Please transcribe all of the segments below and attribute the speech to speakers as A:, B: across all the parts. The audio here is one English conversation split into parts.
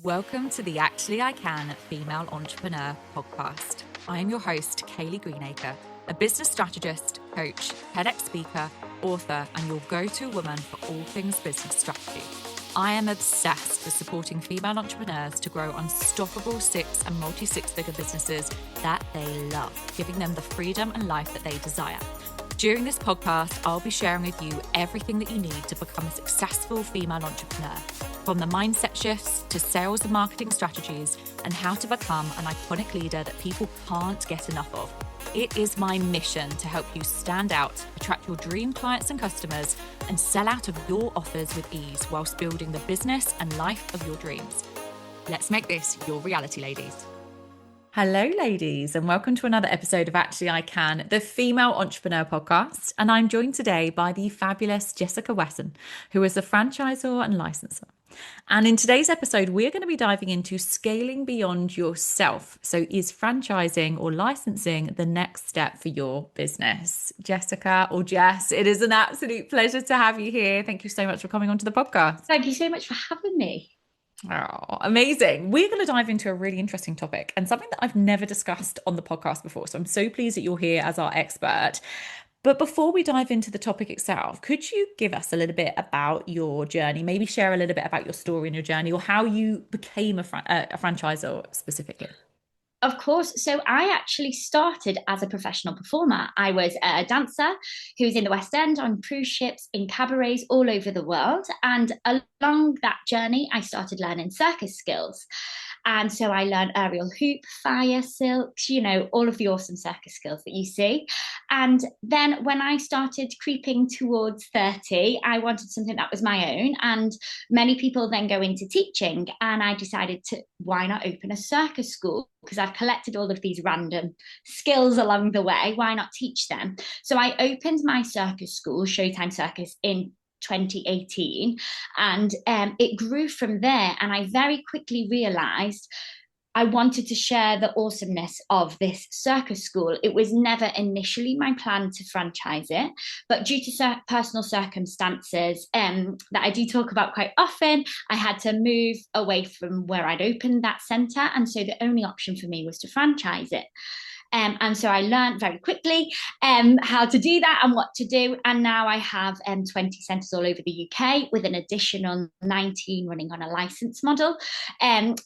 A: Welcome to the Actually I Can Female Entrepreneur podcast. I am your host, Kayleigh Greenacre, a business strategist, coach, TEDx speaker, author, and your go-to woman for all things business strategy. I am obsessed with supporting female entrepreneurs to grow unstoppable six and multi-six-figure businesses that they love, giving them the freedom and life that they desire. During this podcast, I'll be sharing with you everything that you need to become a successful female entrepreneur, from the mindset shifts to sales and marketing strategies, and how to become an iconic leader that people can't get enough of. It is my mission to help you stand out, attract your dream clients and customers, and sell out of your offers with ease whilst building the business and life of your dreams. Let's make this your reality, ladies. Hello, ladies, and welcome to another episode of Actually I Can, the Female Entrepreneur Podcast. And I'm joined today by the fabulous Jessica Wesson, who is a franchisor and licensor. And in today's episode, we're going to be diving into scaling beyond yourself. So is franchising or licensing the next step for your business? Jessica, or Jess, it is an absolute pleasure to have you here. Thank you so much for coming onto the podcast.
B: Thank you so much for having me.
A: Oh, amazing. We're going to dive into a really interesting topic and something that I've never discussed on the podcast before. So I'm so pleased that you're here as our expert. But before we dive into the topic itself, could you give us a little bit about your journey? Maybe share a little bit about your story and your journey, or how you became a franchisor specifically.
B: Of course. So I actually started as a professional performer. I was a dancer who was in the West End, on cruise ships, in cabarets all over the world. And along that journey, I started learning circus skills. And so I learned aerial hoop, fire, silks, all of the awesome circus skills that you see. And then when I started creeping towards 30, I wanted something that was my own. And many people then go into teaching. And I decided why not open a circus school? Because I've collected all of these random skills along the way. Why not teach them? So I opened my circus school, Showtime Circus, in 2018, and it grew from there. And I very quickly realized I wanted to share the awesomeness of this circus school. It was never initially my plan to franchise it, but due to personal circumstances that I do talk about quite often, I had to move away from where I'd opened that centre. And so the only option for me was to franchise it. And so I learned very quickly how to do that and what to do. And now I have 20 centres all over the UK, with an additional 19 running on a licence model. And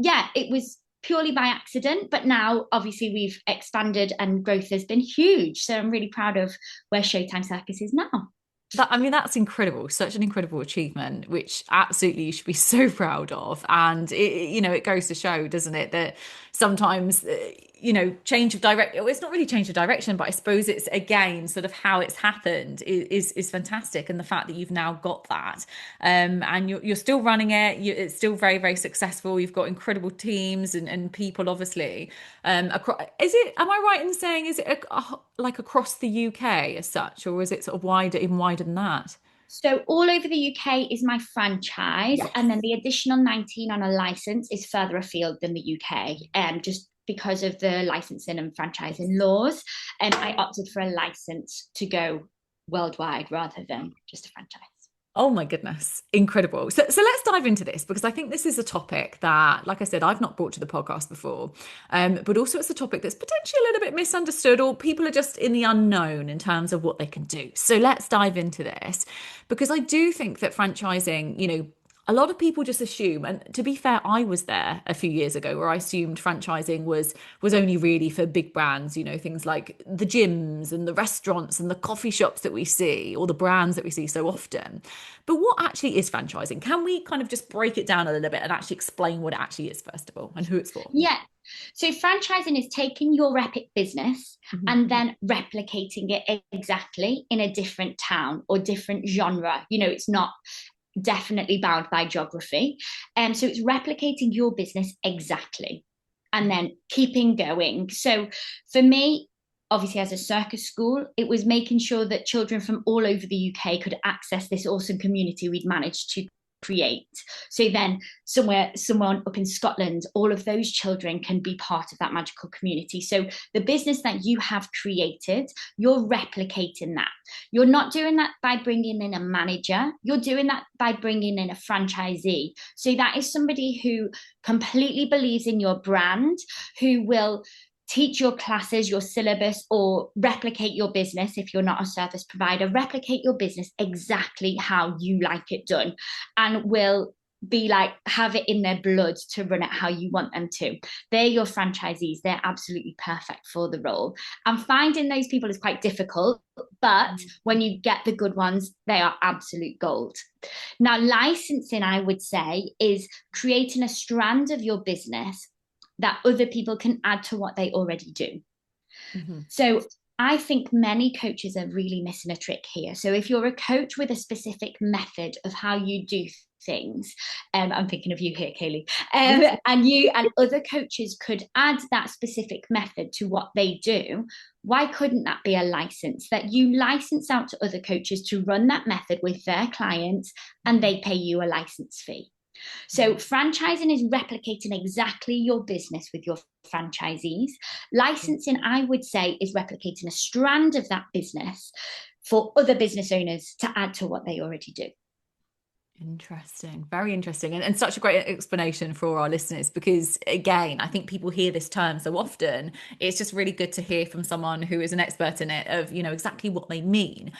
B: yeah, it was purely by accident, but now obviously we've expanded and growth has been huge. So I'm really proud of where Showtime Circus is now.
A: That's incredible. Such an incredible achievement, which absolutely you should be so proud of. And it goes to show, doesn't it, that sometimes, change of direction, it's not really change of direction, but I suppose it's, again, sort of how it's happened is fantastic. And the fact that you've now got that, and you're still running it, it's still very, very successful. You've got incredible teams and people, obviously. Am I right in saying, is it like across the UK as such, or is it sort of even wider than that?
B: So all over the UK is my franchise, yes. And then the additional 19 on a license is further afield than the UK, just because of the licensing and franchising laws. I opted for a license to go worldwide rather than just a franchise.
A: Oh my goodness, incredible. So let's dive into this, because I think this is a topic that, like I said, I've not brought to the podcast before, but also it's a topic that's potentially a little bit misunderstood, or people are just in the unknown in terms of what they can do. So let's dive into this, because I do think that franchising, a lot of people just assume, and to be fair, I was there a few years ago where I assumed franchising was only really for big brands, things like the gyms and the restaurants and the coffee shops that we see, or the brands that we see so often. But what actually is franchising? Can we kind of just break it down a little bit and actually explain what it actually is, first of all, and who it's for?
B: Yeah. So franchising is taking your epic business and then replicating it exactly in a different town or different genre. It's not definitely bound by geography. So it's replicating your business exactly and then keeping going. So for me, obviously as a circus school, it was making sure that children from all over the UK could access this awesome community we'd managed to create. So then someone up in Scotland, all of those children can be part of that magical community. So the business that you have created, you're replicating that. You're not doing that by bringing in a manager. You're doing that by bringing in a franchisee. So that is somebody who completely believes in your brand, who will teach your classes, your syllabus, or replicate your business. If you're not a service provider, replicate your business exactly how you like it done, and will be like, have it in their blood to run it how you want them to. They're your franchisees. They're absolutely perfect for the role. And finding those people is quite difficult, but when you get the good ones, they are absolute gold. Now, licensing, I would say, is creating a strand of your business that other people can add to what they already do. So I think many coaches are really missing a trick here. So if you're a coach with a specific method of how you do things, I'm thinking of you here, Kayleigh, and you and other coaches could add that specific method to what they do, why couldn't that be a license that you license out to other coaches to run that method with their clients, and they pay you a license fee? So franchising is replicating exactly your business with your franchisees. Licensing, I would say, is replicating a strand of that business for other business owners to add to what they already do.
A: Interesting. Very interesting. And such a great explanation for our listeners, because again, I think people hear this term so often. It's just really good to hear from someone who is an expert in it of, exactly what they mean.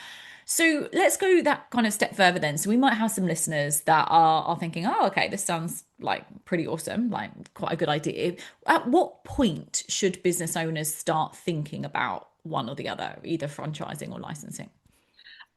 A: So let's go that kind of step further then. So we might have some listeners that are thinking, oh, okay, this sounds like pretty awesome, like quite a good idea. At what point should business owners start thinking about one or the other, either franchising or licensing?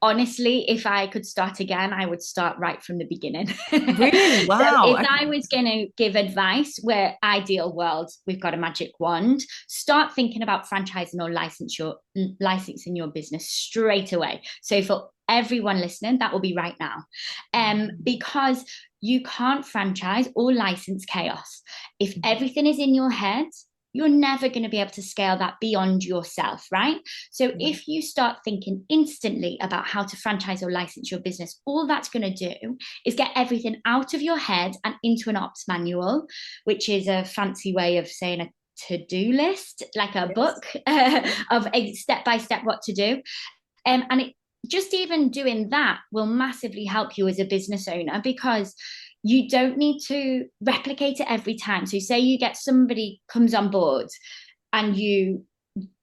B: Honestly, if I could start again, I would start right from the beginning.
A: Really? Wow.
B: So if I was going to give advice, where ideal world, we've got a magic wand, start thinking about franchising or licensing your business straight away. So for everyone listening, that will be right now. Because you can't franchise or license chaos. If everything is in your head, you're never going to be able to scale that beyond yourself, right? So if you start thinking instantly about how to franchise or license your business, all that's going to do is get everything out of your head and into an ops manual, which is a fancy way of saying a to-do list, like a book of a step-by-step what to do. And it just even doing that will massively help you as a business owner, because you don't need to replicate it every time. So say you get somebody comes on board and you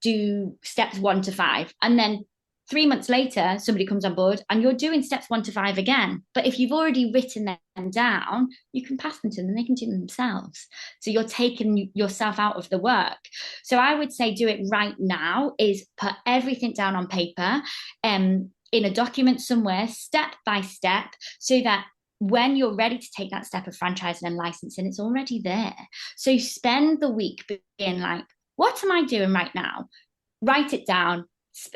B: do steps 1 to 5, and then 3 months later, somebody comes on board and you're doing steps 1 to 5 again. But if you've already written them down, you can pass them to them and they can do them themselves. So you're taking yourself out of the work. So I would say do it right now, is put everything down on paper, in a document somewhere, step by step, so that when you're ready to take that step of franchising and licensing, it's already there. So spend the week being like, what am I doing right now? Write it down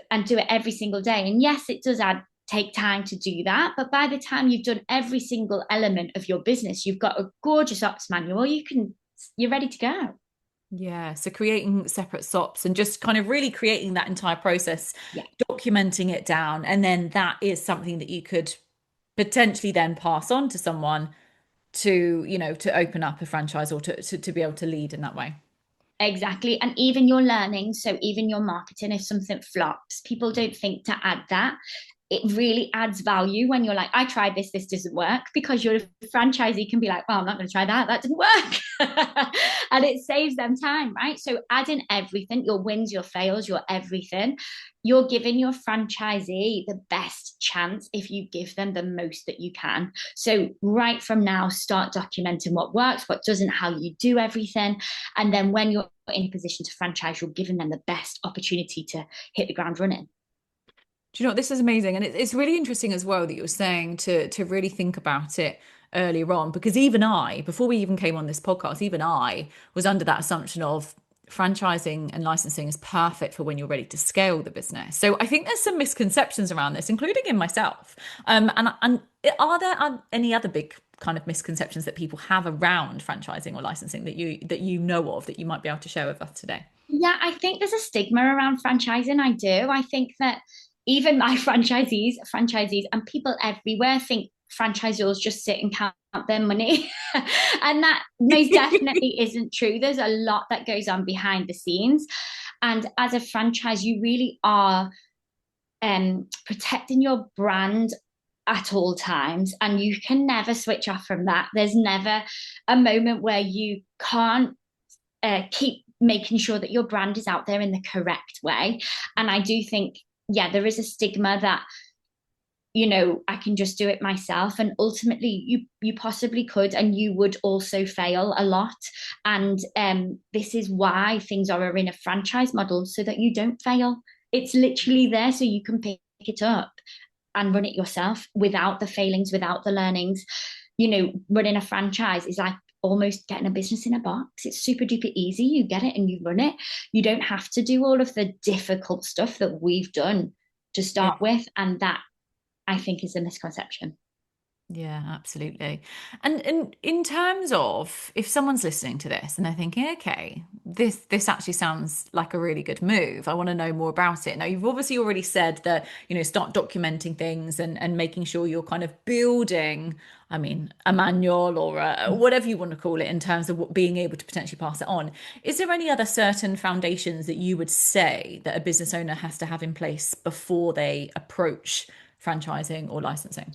B: and do it every single day. And yes, it does take time to do that. But by the time you've done every single element of your business, you've got a gorgeous ops manual. You're ready to go.
A: Yeah. So creating separate SOPs and just kind of really creating that entire process, documenting it down. And then that is something that you could potentially then pass on to someone to, to open up a franchise or to be able to lead in that way.
B: Exactly. And even your learning, so even your marketing, if something flops, people don't think to add that. It really adds value when you're like, I tried this doesn't work, because your franchisee can be like, well, I'm not going to try that didn't work. And it saves them time, right? So adding everything, your wins, your fails, your everything, you're giving your franchisee the best chance if you give them the most that you can. So right from now, start documenting what works, what doesn't, how you do everything. And then when you're in a position to franchise, you're giving them the best opportunity to hit the ground running.
A: Do you know what? This is amazing. And it's really interesting as well that you were saying to really think about it earlier on, because even I, before we even came on this podcast, even I was under that assumption of franchising and licensing is perfect for when you're ready to scale the business. So I think there's some misconceptions around this, including in myself. And are there any other big kind of misconceptions that people have around franchising or licensing that you know of that you might be able to share with us today?
B: Yeah, I think there's a stigma around franchising. I do. I think that even my franchisees and people everywhere think franchisors just sit and count their money. And that most definitely isn't true. There's a lot that goes on behind the scenes. And as a franchise, you really are protecting your brand at all times, and you can never switch off from that. There's never a moment where you can't keep making sure that your brand is out there in the correct way. And I do think, yeah, there is a stigma that, you know, I can just do it myself, and ultimately you possibly could, and you would also fail a lot. And this is why things are in a franchise model, so that you don't fail. It's literally there so you can pick it up and run it yourself without the failings, without the learnings. You know, running a franchise is like almost getting a business in a box. It's super duper easy. You get it and you run it. You don't have to do all of the difficult stuff that we've done to start with. And that, I think, is a misconception.
A: Yeah, absolutely. And in terms of, if someone's listening to this and they're thinking, okay, this actually sounds like a really good move, I want to know more about it. Now, you've obviously already said that, you know, start documenting things and making sure you're kind of building, I mean, a manual or whatever you want to call it, in terms of being able to potentially pass it on. Is there any other certain foundations that you would say that a business owner has to have in place before they approach franchising or licensing?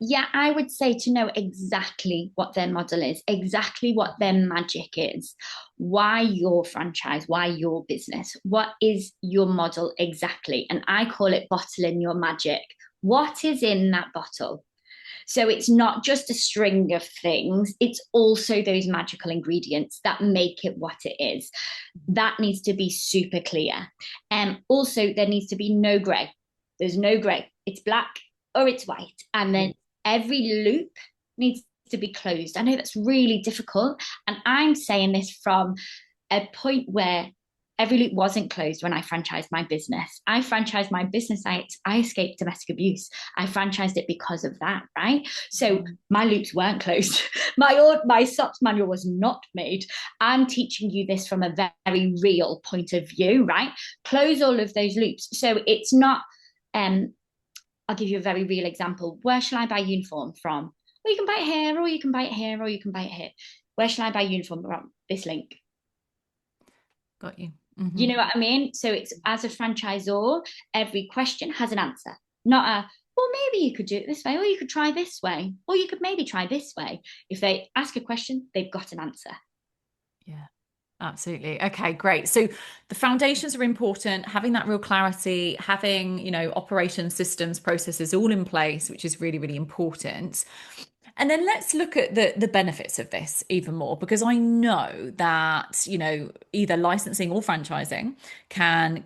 B: Yeah, I would say to know exactly what their model is, exactly what their magic is, why your franchise, why your business, what is your model exactly? And I call it bottling your magic. What is in that bottle? So it's not just a string of things, it's also those magical ingredients that make it what it is. That needs to be super clear. And also, there needs to be no gray. There's no gray. It's black or it's white. And then every loop needs to be closed. I know that's really difficult. And I'm saying this from a point where every loop wasn't closed when I franchised my business. I franchised my business. I escaped domestic abuse. I franchised it because of that, right? So my loops weren't closed. My SOPs manual was not made. I'm teaching you this from a very real point of view, right? Close all of those loops. So it's not, I'll give you a very real example. Where shall I buy uniform from? Well, you can buy it here, or you can buy it here, or you can buy it here. Where shall I buy uniform from? This link.
A: Got you.
B: You know what I mean? So it's, as a franchisor, every question has an answer, not a, well, maybe you could do it this way, or you could try this way, or you could maybe try this way. If they ask a question, they've got an answer.
A: Yeah, absolutely. Okay, great. So the foundations are important, having that real clarity, having, you know, operations, systems, processes all in place, which is really, really important. And then let's look at the benefits of this even more, because I know that, you know, either licensing or franchising can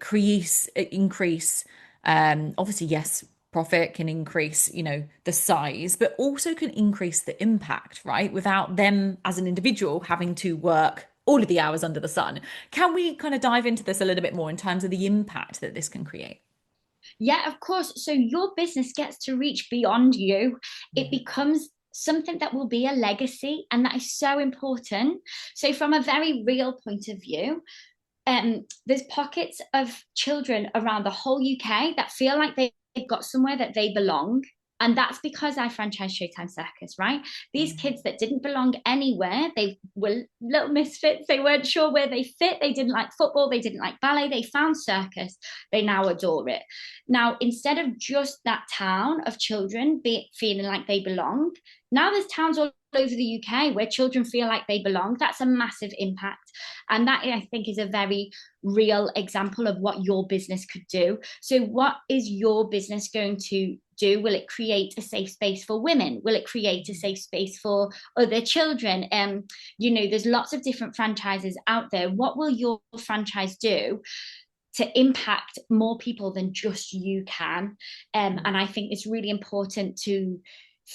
A: increase, obviously, yes, profit can increase, you know, the size, but also can increase the impact, right? Without them as an individual having to work all of the hours under the sun. Can we kind of dive into this a little bit more in terms of the impact that this can create?
B: Yeah, of course. So your business gets to reach beyond you. It becomes something that will be a legacy, and that is so important. So from a very real point of view, there's pockets of children around the whole UK that feel like they've got somewhere that they belong. And that's because I franchised Showtime Circus, right? These kids that didn't belong anywhere, they were little misfits. They weren't sure where they fit. They didn't like football. They didn't like ballet. They found circus. They now adore it. Now, instead of just that town of children feeling like they belong, now there's towns all over the UK where children feel like they belong. That's a massive impact. And that, I think, is a very real example of what your business could do. So what is your business going to do? Will it create a safe space for women? Will it create a safe space for other children? You know, there's lots of different franchises out there. What will your franchise do to impact more people than just you can? And I think it's really important to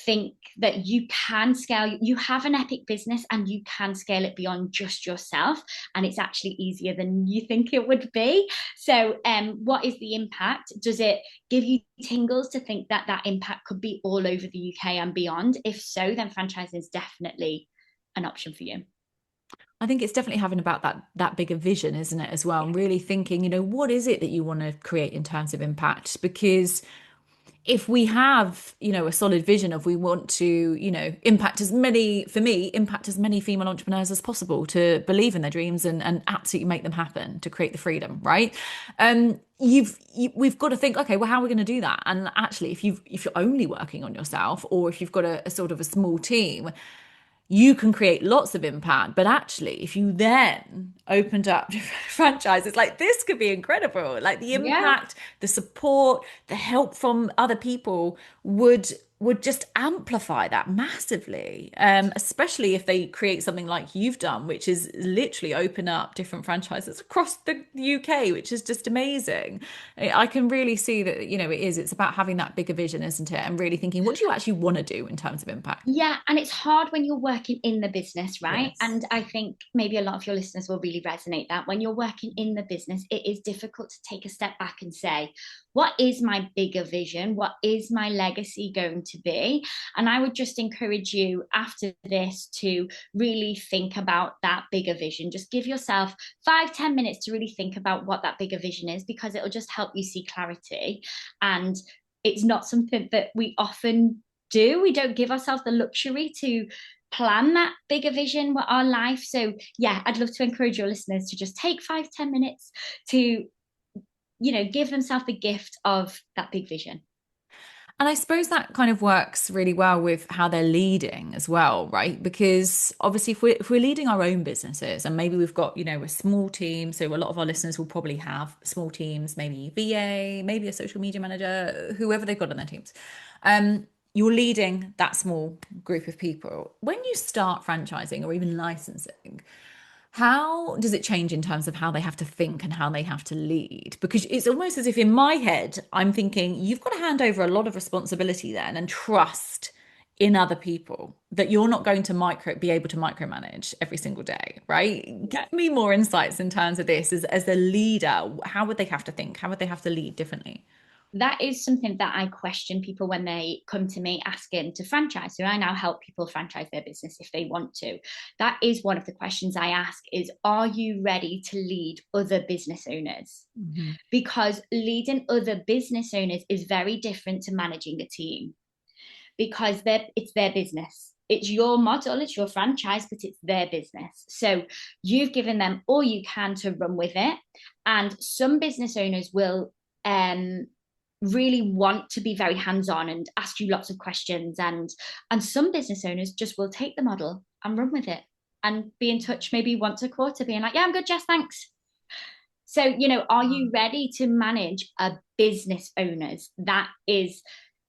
B: think that you can scale. You have an epic business and you can scale it beyond just yourself, and it's actually easier than you think it would be. So what is the impact? Does it give you tingles to think that that impact could be all over the UK and beyond? If so, then franchising is definitely an option for you.
A: I think it's definitely having about that bigger vision, isn't it, as well? And really thinking, you know, what is it that you want to create in terms of impact? Because if we have, a solid vision of we want to, impact as many, for me, impact as many female entrepreneurs as possible to believe in their dreams and absolutely make them happen, to create the freedom, right? We've got to think, okay, well, how are we going to do that? And actually, if you're only working on yourself, or if you've got a sort of a small team, you can create lots of impact. But actually, if you then opened up franchises, like, this could be incredible. Like, the
B: Yeah.
A: impact, the support, the help from other people would just amplify that massively. Especially if they create something like you've done, which is literally open up different franchises across the UK, which is just amazing. I can really see that, it's about having that bigger vision, isn't it? And really thinking, what do you actually want to do in terms of impact?
B: Yeah, and it's hard when you're working in the business, right?
A: Yes.
B: And I think maybe a lot of your listeners will really resonate that when you're working in the business, it is difficult to take a step back and say, what is my bigger vision? What is my legacy going to be? And I would just encourage you after this to really think about that bigger vision. Just give yourself 5-10 minutes to really think about what that bigger vision is, because it'll just help you see clarity. And it's not something that we often do. We don't give ourselves the luxury to plan that bigger vision with our life. So yeah, I'd love to encourage your listeners to just take 5-10 minutes to, give themselves the gift of that big vision.
A: And I suppose that kind of works really well with how they're leading as well, right? Because obviously, if we're leading our own businesses, and maybe we've got, a small team, so a lot of our listeners will probably have small teams, maybe VA, maybe a social media manager, whoever they've got on their teams. You're leading that small group of people. When you start franchising or even licensing, how does it change in terms of how they have to think and how they have to lead? Because it's almost as if in my head, I'm thinking you've got to hand over a lot of responsibility then and trust in other people that you're not going to be able to micromanage every single day, right?
B: Yeah.
A: Give me more insights in terms of this as a leader. How would they have to think? How would they have to lead differently?
B: That is something that I question people when they come to me asking to franchise. So I now help people franchise their business if they want to. That is one of the questions I ask is, are you ready to lead other business owners?
A: Mhm.
B: Because leading other business owners is very different to managing a team, because it's their business. It's your model, it's your franchise, but it's their business. So you've given them all you can to run with it. And some business owners will really want to be very hands-on and ask you lots of questions. And some business owners just will take the model and run with it and be in touch maybe once a quarter, being like, yeah, I'm good, Jess, thanks. So, are you ready to manage a business owners? That is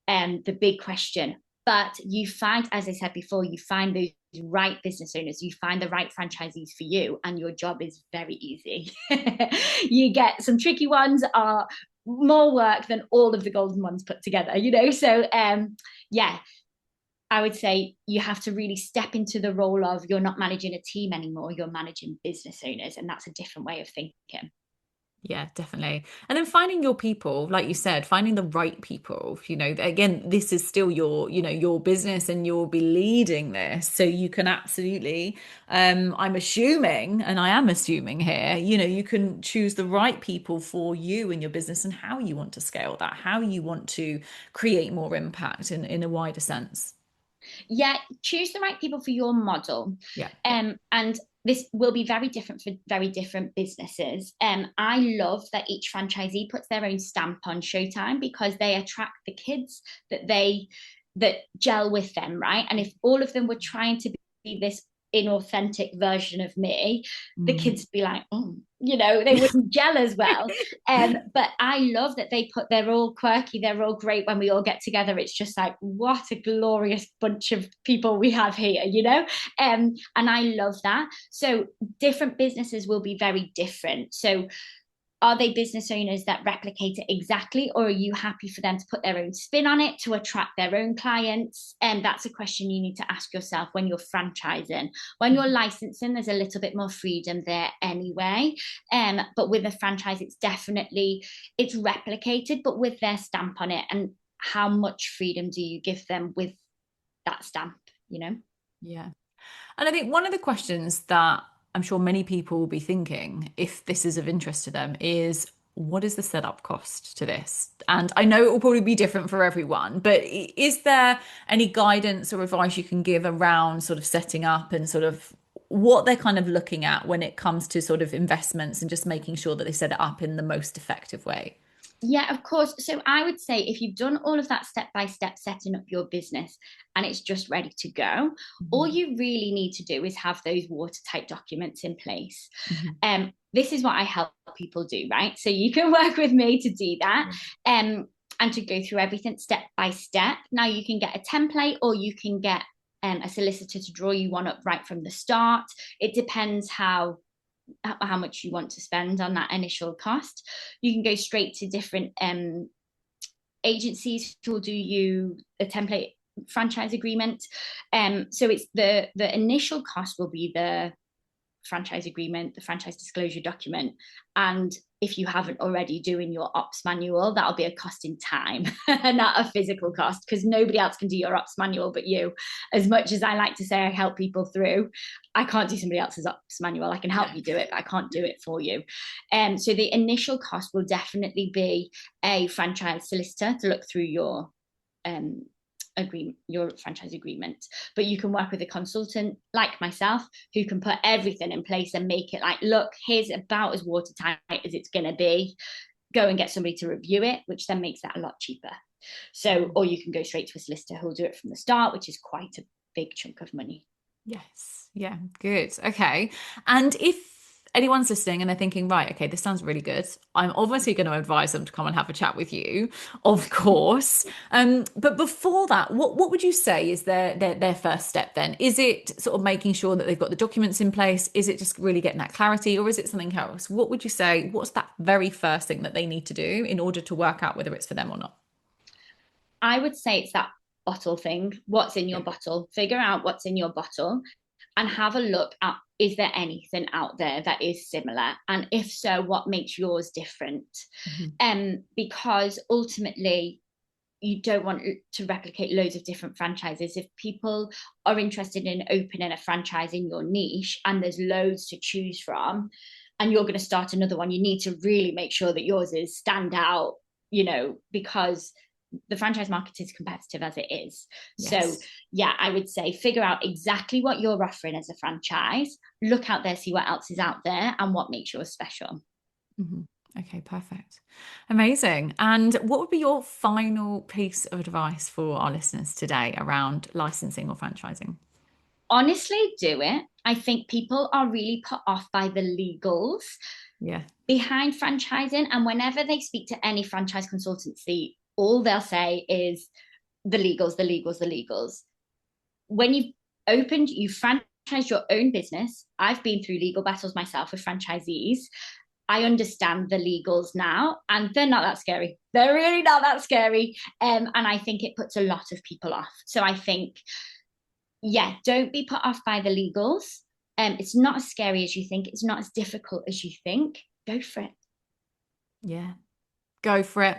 B: the big question. But you find, as I said before, you find those right business owners, you find the right franchisees for you, and your job is very easy. You get some tricky ones are more work than all of the golden ones put together, So yeah, I would say you have to really step into the role of, you're not managing a team anymore, you're managing business owners, and that's a different way of thinking.
A: Yeah, definitely. And then finding your people, like you said, finding the right people, again, this is still your business and you'll be leading this. So you can absolutely, I'm assuming, and I am assuming here, you can choose the right people for you and your business and how you want to scale that, how you want to create more impact in a wider sense.
B: Yeah, choose the right people for your model.
A: Yeah.
B: And this will be very different for very different businesses. I love that each franchisee puts their own stamp on Showtime, because they attract the kids that gel with them, right? And if all of them were trying to be this inauthentic version of me, the
A: Mm.
B: kids would be like, oh, they wouldn't gel as well. But I love that they're all quirky, they're all great. When we all get together, it's just like, what a glorious bunch of people we have here. And I love that. So different businesses will be very different. So are they business owners that replicate it exactly, or are you happy for them to put their own spin on it to attract their own clients? And that's a question you need to ask yourself when you're franchising. When you're licensing, there's a little bit more freedom there anyway. But with a franchise, it's replicated, but with their stamp on it. And how much freedom do you give them with that stamp?
A: Yeah. And I think one of the questions that I'm sure many people will be thinking, if this is of interest to them, is what is the setup cost to this? And I know it will probably be different for everyone, but is there any guidance or advice you can give around sort of setting up and sort of what they're kind of looking at when it comes to sort of investments and just making sure that they set it up in the most effective way?
B: Yeah, of course. So I would say if you've done all of that step-by-step setting up your business and it's just ready to go, all you really need to do is have those watertight documents in place. This is what I help people do, right? So you can work with me to do that. And to go through everything step by step. Now you can get a template or you can get a solicitor to draw you one up right from the start. It depends how much you want to spend on that initial cost. You can go straight to different agencies who will do you a template franchise agreement. So it's the initial cost will be the franchise agreement, the franchise disclosure document, and if you haven't already doing your ops manual, that'll be a cost in time, not a physical cost, because nobody else can do your ops manual but you. As much as I like to say I help people through, I can't do somebody else's ops manual. I can help you do it, but I can't do it for you. So the initial cost will definitely be a franchise solicitor to look through your franchise agreement, but you can work with a consultant like myself who can put everything in place and make it like, look, here's about as watertight as it's going to be. Go and get somebody to review it, which then makes that a lot cheaper. So, or you can go straight to a solicitor who'll do it from the start, which is quite a big chunk of money.
A: Yes. Yeah. Good. Okay. And if anyone's listening and they're thinking, right, okay, this sounds really good, I'm obviously going to advise them to come and have a chat with you, of course. But before that, what would you say is their first step then? Is it sort of making sure that they've got the documents in place? Is it just really getting that clarity, or is it something else? What would you say? What's that very first thing that they need to do in order to work out whether it's for them or not?
B: I would say it's that bottle thing. What's in your bottle? Figure out what's in your bottle and have a look at, is there anything out there that is similar? And if so, what makes yours different? Because ultimately, you don't want to replicate loads of different franchises. If people are interested in opening a franchise in your niche and there's loads to choose from, and you're going to start another one, you need to really make sure that yours is stand out, because the franchise market is competitive as it is. Yes. So yeah, I would say figure out exactly what you're offering as a franchise, look out there, see what else is out there and what makes yours special.
A: Okay, perfect. Amazing. And what would be your final piece of advice for our listeners today around licensing or franchising?
B: Honestly, do it. I think people are really put off by the legals behind franchising. And whenever they speak to any franchise consultancy, all they'll say is the legals, the legals, the legals. When you've franchised your own business, I've been through legal battles myself with franchisees. I understand the legals now, and they're not that scary. They're really not that scary. And I think it puts a lot of people off. So I think, don't be put off by the legals. It's not as scary as you think. It's not as difficult as you think. Go for it.
A: Yeah, go for it.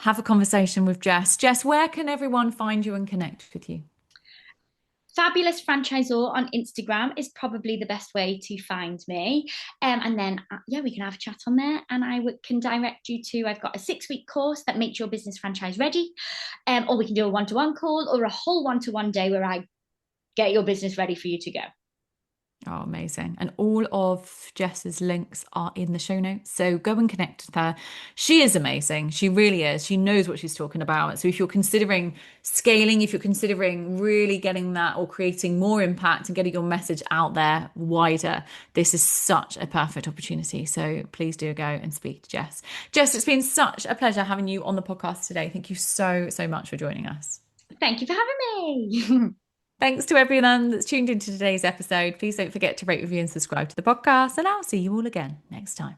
A: Have a conversation with Jess. Jess, where can everyone find you and connect with you?
B: Fabulous Franchisor on Instagram is probably the best way to find me. And then, we can have a chat on there and I can direct you to, I've got a 6-week course that makes your business franchise ready. Or we can do a one-to-one call or a whole one-to-one day where I get your business ready for you to go.
A: Oh, amazing. And all of Jess's links are in the show notes. So go and connect with her. She is amazing. She really is. She knows what she's talking about. So if you're considering scaling, if you're considering really getting that or creating more impact and getting your message out there wider, this is such a perfect opportunity. So please do go and speak to Jess. Jess, it's been such a pleasure having you on the podcast today. Thank you so much for joining us.
B: Thank you for having me.
A: Thanks to everyone that's tuned into today's episode. Please don't forget to rate, review and subscribe to the podcast, and I'll see you all again next time.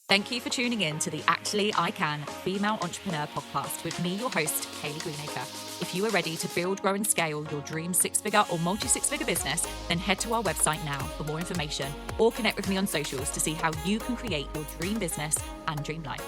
A: Thank you for tuning in to the Actually I Can Female Entrepreneur Podcast with me, your host, Kayleigh Greenacre. If you are ready to build, grow and scale your dream 6-figure or multi-6-figure business, then head to our website now for more information or connect with me on socials to see how you can create your dream business and dream life.